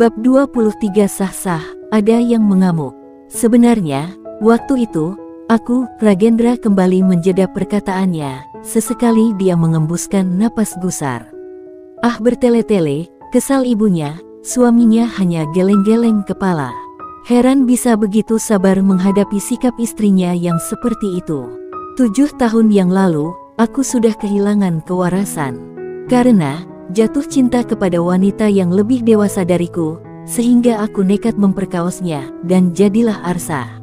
Bab 23 Sah-sah, ada yang mengamuk. Sebenarnya, waktu itu, aku, Ragendra kembali menjeda perkataannya. Sesekali dia mengembuskan napas gusar. Ah, bertele-tele, kesal ibunya, suaminya hanya geleng-geleng kepala. Heran bisa begitu sabar menghadapi sikap istrinya yang seperti itu. 7 tahun yang lalu, aku sudah kehilangan kewarasan. Karena jatuh cinta kepada wanita yang lebih dewasa dariku, sehingga aku nekat memperkaosnya, dan jadilah Arsa.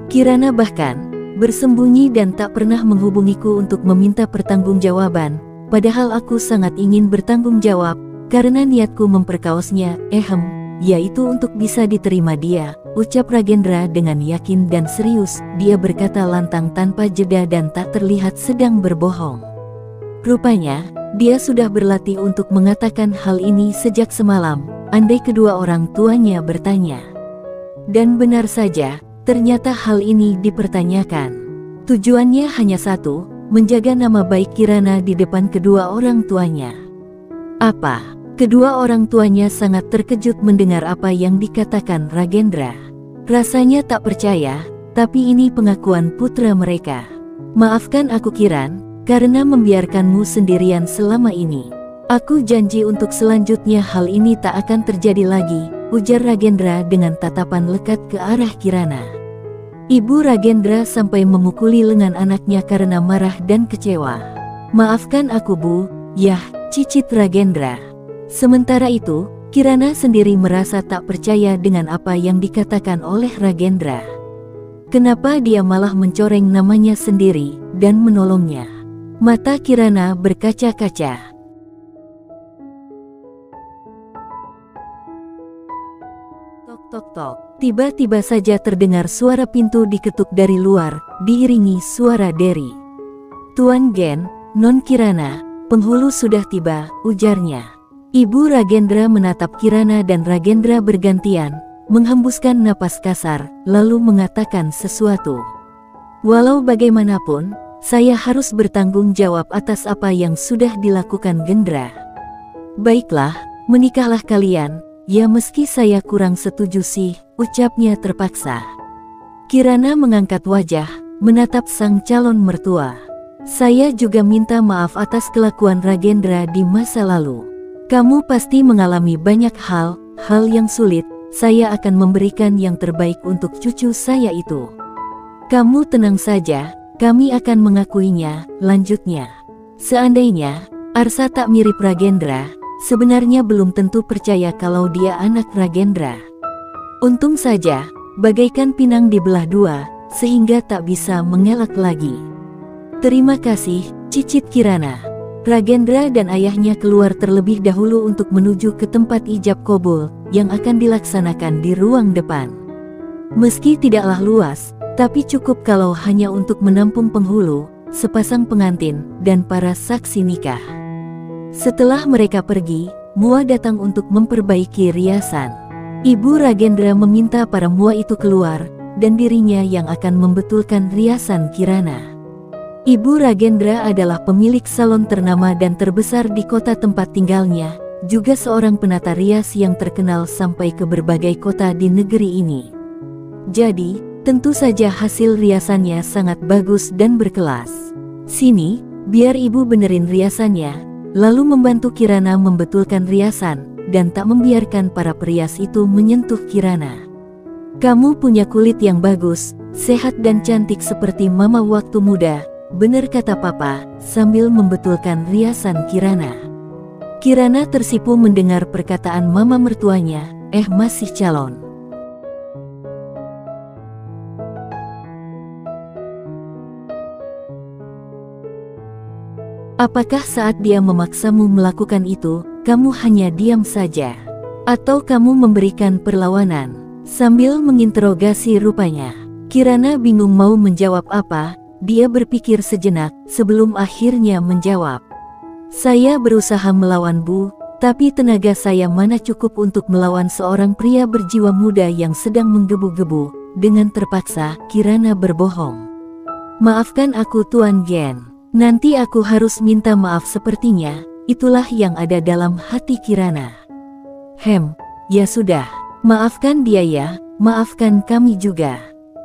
Kirana bahkan bersembunyi dan tak pernah menghubungiku untuk meminta pertanggungjawaban, padahal aku sangat ingin bertanggung jawab, karena niatku memperkaosnya, yaitu untuk bisa diterima dia, ucap Ragendra dengan yakin dan serius. Dia berkata lantang tanpa jeda dan tak terlihat sedang berbohong. Rupanya, dia sudah berlatih untuk mengatakan hal ini sejak semalam, andai kedua orang tuanya bertanya. Dan benar saja, ternyata hal ini dipertanyakan. Tujuannya hanya satu, menjaga nama baik Kirana di depan kedua orang tuanya. Apa? Kedua orang tuanya sangat terkejut mendengar apa yang dikatakan Ragendra. Rasanya tak percaya, tapi ini pengakuan putra mereka. Maafkan aku Kiran, karena membiarkanmu sendirian selama ini. Aku janji untuk selanjutnya hal ini tak akan terjadi lagi, ujar Ragendra dengan tatapan lekat ke arah Kirana. Ibu Ragendra sampai memukuli lengan anaknya karena marah dan kecewa. Maafkan aku Bu, yah, cicit Ragendra. Sementara itu, Kirana sendiri merasa tak percaya dengan apa yang dikatakan oleh Ragendra. Kenapa dia malah mencoreng namanya sendiri dan menolongnya? Mata Kirana berkaca-kaca. Tok-tok-tok. Tiba-tiba saja terdengar suara pintu diketuk dari luar, diiringi suara Derry. Tuan Gen, Non Kirana, penghulu sudah tiba, ujarnya. Ibu Ragendra menatap Kirana dan Ragendra bergantian, menghembuskan napas kasar, lalu mengatakan sesuatu. Walau bagaimanapun, saya harus bertanggung jawab atas apa yang sudah dilakukan Gendra. Baiklah, menikahlah kalian. Ya meski saya kurang setuju sih, ucapnya terpaksa. Kirana mengangkat wajah, menatap sang calon mertua. Saya juga minta maaf atas kelakuan Ragendra di masa lalu. Kamu pasti mengalami banyak hal yang sulit, saya akan memberikan yang terbaik untuk cucu saya itu. Kamu tenang saja, kami akan mengakuinya, lanjutnya. Seandainya Arsa tak mirip Ragendra, sebenarnya belum tentu percaya kalau dia anak Ragendra. Untung saja, bagaikan pinang dibelah dua, sehingga tak bisa mengelak lagi. Terima kasih, cicit Kirana. Ragendra dan ayahnya keluar terlebih dahulu untuk menuju ke tempat ijab kabul yang akan dilaksanakan di ruang depan. Meski tidaklah luas, tapi cukup kalau hanya untuk menampung penghulu, sepasang pengantin, dan para saksi nikah. Setelah mereka pergi, Mua datang untuk memperbaiki riasan. Ibu Ragendra meminta para Mua itu keluar, dan dirinya yang akan membetulkan riasan Kirana. Ibu Ragendra adalah pemilik salon ternama dan terbesar di kota tempat tinggalnya, juga seorang penata rias yang terkenal sampai ke berbagai kota di negeri ini. Jadi, tentu saja hasil riasannya sangat bagus dan berkelas. Sini, biar ibu benerin riasannya, lalu membantu Kirana membetulkan riasan, dan tak membiarkan para perias itu menyentuh Kirana. Kamu punya kulit yang bagus, sehat dan cantik seperti mama waktu muda, benar kata papa, sambil membetulkan riasan Kirana. Kirana tersipu mendengar perkataan mama mertuanya, masih calon. Apakah saat dia memaksamu melakukan itu, kamu hanya diam saja? Atau kamu memberikan perlawanan? Sambil menginterogasi rupanya. Kirana bingung mau menjawab apa. Dia berpikir sejenak, sebelum akhirnya menjawab. Saya berusaha melawan Bu, tapi tenaga saya mana cukup untuk melawan seorang pria berjiwa muda yang sedang menggebu-gebu. Dengan terpaksa, Kirana berbohong. Maafkan aku Tuan Gen. Nanti aku harus minta maaf sepertinya, itulah yang ada dalam hati Kirana. Ya sudah, maafkan dia ya, maafkan kami juga.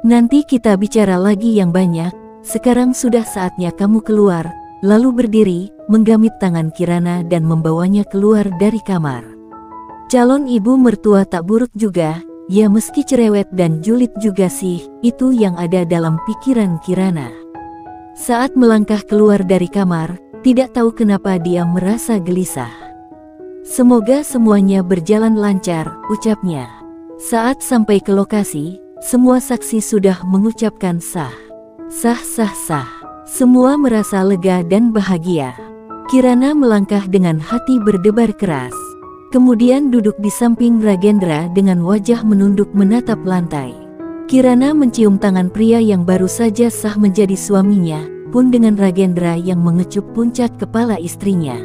Nanti kita bicara lagi yang banyak, sekarang sudah saatnya kamu keluar. Lalu berdiri, menggamit tangan Kirana dan membawanya keluar dari kamar. Calon ibu mertua tak buruk juga, ya meski cerewet dan julid juga sih, itu yang ada dalam pikiran Kirana. Saat melangkah keluar dari kamar, tidak tahu kenapa dia merasa gelisah. Semoga semuanya berjalan lancar, ucapnya. Saat sampai ke lokasi, semua saksi sudah mengucapkan sah. Sah sah sah. Semua merasa lega dan bahagia. Kirana melangkah dengan hati berdebar keras. Kemudian duduk di samping Ragendra dengan wajah menunduk menatap lantai. Kirana mencium tangan pria yang baru saja sah menjadi suaminya, pun dengan Ragendra yang mengecup puncak kepala istrinya.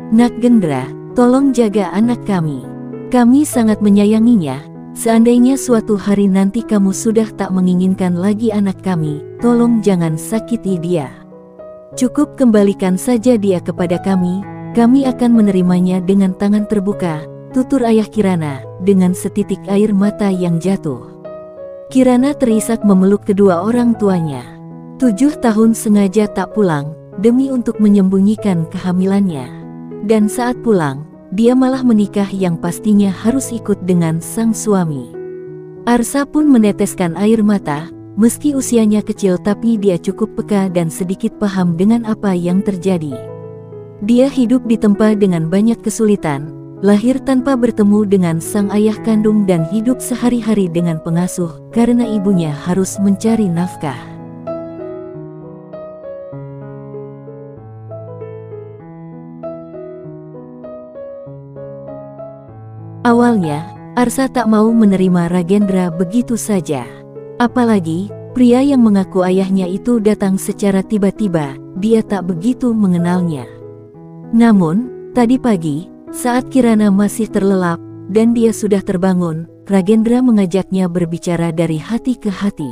Nak Gendra, tolong jaga anak kami. Kami sangat menyayanginya. Seandainya suatu hari nanti kamu sudah tak menginginkan lagi anak kami, tolong jangan sakiti dia. Cukup kembalikan saja dia kepada kami akan menerimanya dengan tangan terbuka, tutur ayah Kirana, dengan setitik air mata yang jatuh. Kirana terisak memeluk kedua orang tuanya. 7 tahun sengaja tak pulang, demi untuk menyembunyikan kehamilannya. Dan saat pulang, dia malah menikah yang pastinya harus ikut dengan sang suami. Arsa pun meneteskan air mata, meski usianya kecil tapi dia cukup peka dan sedikit paham dengan apa yang terjadi. Dia hidup ditempa dengan banyak kesulitan, lahir tanpa bertemu dengan sang ayah kandung dan hidup sehari-hari dengan pengasuh karena ibunya harus mencari nafkah. Awalnya, Arsa tak mau menerima Ragendra begitu saja. Apalagi, pria yang mengaku ayahnya itu datang secara tiba-tiba, dia tak begitu mengenalnya. Namun, tadi pagi, saat Kirana masih terlelap, dan dia sudah terbangun, Ragendra mengajaknya berbicara dari hati ke hati.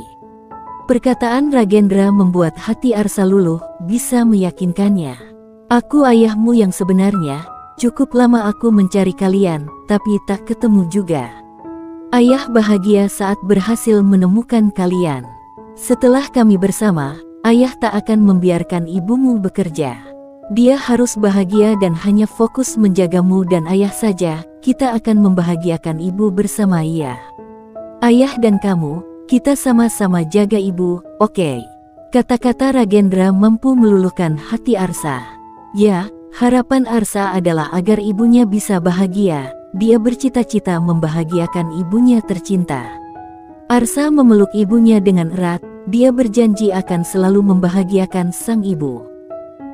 Perkataan Ragendra membuat hati Arsa luluh, bisa meyakinkannya. Aku ayahmu yang sebenarnya, cukup lama aku mencari kalian, tapi tak ketemu juga. Ayah bahagia saat berhasil menemukan kalian. Setelah kami bersama, ayah tak akan membiarkan ibumu bekerja. Dia harus bahagia dan hanya fokus menjagamu dan ayah saja, kita akan membahagiakan ibu bersama ia. Ayah dan kamu, kita sama-sama jaga ibu, oke? Kata-kata Ragendra mampu meluluhkan hati Arsa. Ya, harapan Arsa adalah agar ibunya bisa bahagia, dia bercita-cita membahagiakan ibunya tercinta. Arsa memeluk ibunya dengan erat, dia berjanji akan selalu membahagiakan sang ibu.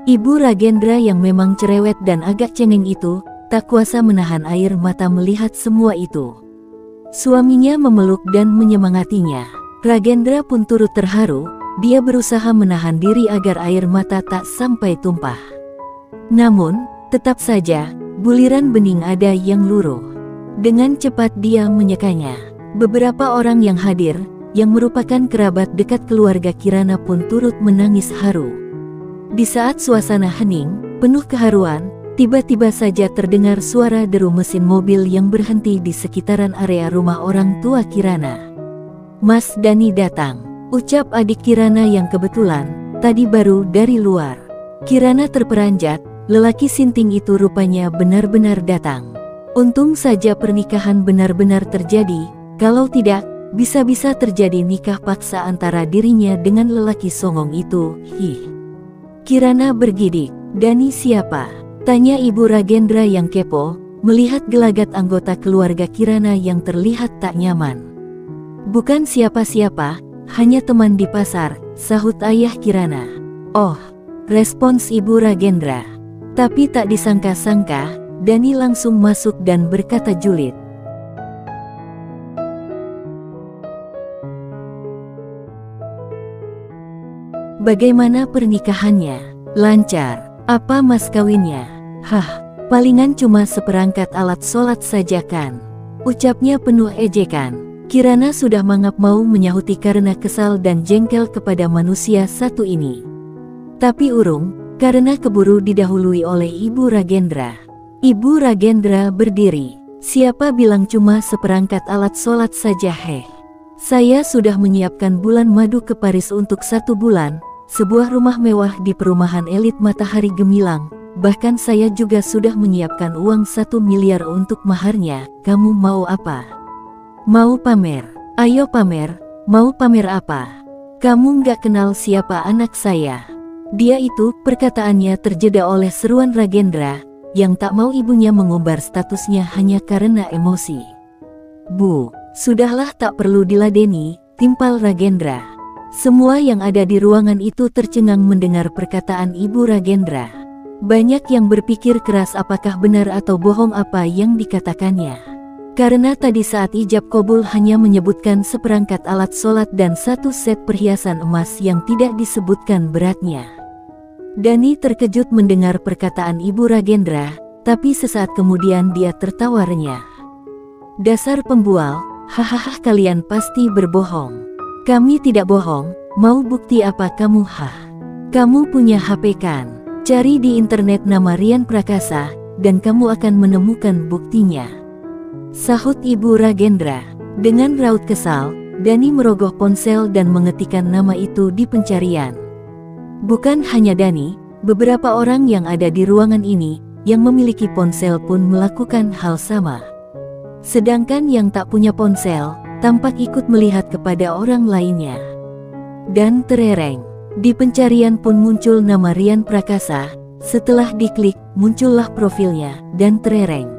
Ibu Ragendra yang memang cerewet dan agak cengeng itu, tak kuasa menahan air mata melihat semua itu. Suaminya memeluk dan menyemangatinya. Ragendra pun turut terharu, dia berusaha menahan diri agar air mata tak sampai tumpah. Namun, tetap saja, buliran bening ada yang luruh. Dengan cepat dia menyekanya. Beberapa orang yang hadir, yang merupakan kerabat dekat keluarga Kirana pun turut menangis haru. Di saat suasana hening, penuh keharuan, tiba-tiba saja terdengar suara deru mesin mobil yang berhenti di sekitaran area rumah orang tua Kirana. Mas Dani datang, ucap adik Kirana yang kebetulan, tadi baru dari luar. Kirana terperanjat, lelaki sinting itu rupanya benar-benar datang. Untung saja pernikahan benar-benar terjadi, kalau tidak, bisa-bisa terjadi nikah paksa antara dirinya dengan lelaki songong itu, Kirana bergidik, Dani siapa? Tanya ibu Ragendra yang kepo, melihat gelagat anggota keluarga Kirana yang terlihat tak nyaman. Bukan siapa-siapa, hanya teman di pasar, sahut ayah Kirana. Oh, respons ibu Ragendra. Tapi tak disangka-sangka, Dani langsung masuk dan berkata julid. Bagaimana pernikahannya? Lancar. Apa mas kawinnya? Hah, palingan cuma seperangkat alat sholat saja kan? Ucapnya penuh ejekan. Kirana sudah mangap mau menyahuti karena kesal dan jengkel kepada manusia satu ini. Tapi urung, karena keburu didahului oleh ibu Ragendra. Ibu Ragendra berdiri. Siapa bilang cuma seperangkat alat sholat saja heh. Saya sudah menyiapkan bulan madu ke Paris untuk 1 bulan, sebuah rumah mewah di perumahan elit Matahari Gemilang. Bahkan saya juga sudah menyiapkan uang 1 miliar untuk maharnya. Kamu mau apa? Mau pamer? Ayo pamer. Mau pamer apa? Kamu nggak kenal siapa anak saya. Dia itu, perkataannya terjeda oleh seruan Ragendra, yang tak mau ibunya mengumbar statusnya hanya karena emosi. Bu, sudahlah, tak perlu diladeni, timpal Ragendra. Semua yang ada di ruangan itu tercengang mendengar perkataan Ibu Ragendra. Banyak yang berpikir keras apakah benar atau bohong apa yang dikatakannya. Karena tadi saat ijab kabul hanya menyebutkan seperangkat alat sholat dan 1 set perhiasan emas yang tidak disebutkan beratnya. Dani terkejut mendengar perkataan Ibu Ragendra, tapi sesaat kemudian dia tertawa renyah. Dasar pembual, hahaha, kalian pasti berbohong. Kami tidak bohong, mau bukti apa kamu? Kamu punya HP kan? Cari di internet nama Rian Prakasa, dan kamu akan menemukan buktinya, sahut Ibu Ragendra. Dengan raut kesal, Dani merogoh ponsel dan mengetikkan nama itu di pencarian. Bukan hanya Dani, beberapa orang yang ada di ruangan ini, yang memiliki ponsel pun melakukan hal sama. Sedangkan yang tak punya ponsel, tampak ikut melihat kepada orang lainnya. Dan terereng, di pencarian pun muncul nama Rian Prakasa. Setelah diklik, muncullah profilnya, dan terereng.